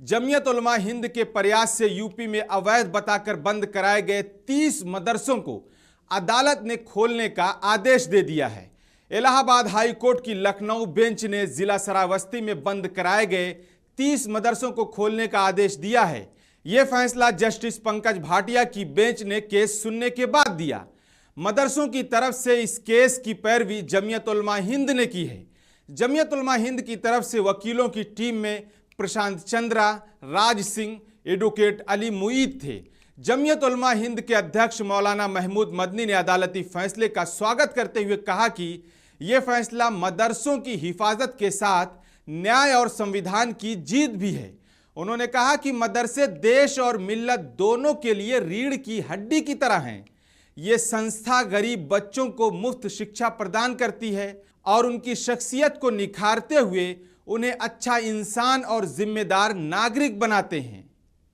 जमीयत उलमा हिंद के प्रयास से यूपी में अवैध बताकर बंद कराए गए 30 मदरसों को अदालत ने खोलने का आदेश दे दिया है। इलाहाबाद हाई कोर्ट की लखनऊ बेंच ने जिला श्रावस्ती में बंद कराए गए 30 मदरसों को खोलने का आदेश दिया है। यह फैसला जस्टिस पंकज भाटिया की बेंच ने केस सुनने के बाद दिया। मदरसों की तरफ से इस केस की पैरवी जमीयत उलमा हिंद ने की है। जमीयत उलमा हिंद की तरफ से वकीलों की टीम में प्रशांत चंद्रा, राज सिंह, एडवोकेट अली मुईद थे। जमीयत उलमा हिंद के अध्यक्ष मौलाना महमूद मदनी ने अदालती फैसले का स्वागत करते हुए कहा कि यह फैसला मदरसों की हिफाजत के साथ न्याय और संविधान की जीत भी है। उन्होंने कहा कि मदरसे देश और मिल्लत दोनों के लिए रीढ़ की हड्डी की तरह हैं। ये संस्था गरीब बच्चों को मुफ्त शिक्षा प्रदान करती है और उनकी शख्सियत को निखारते हुए उन्हें अच्छा इंसान और जिम्मेदार नागरिक बनाते हैं।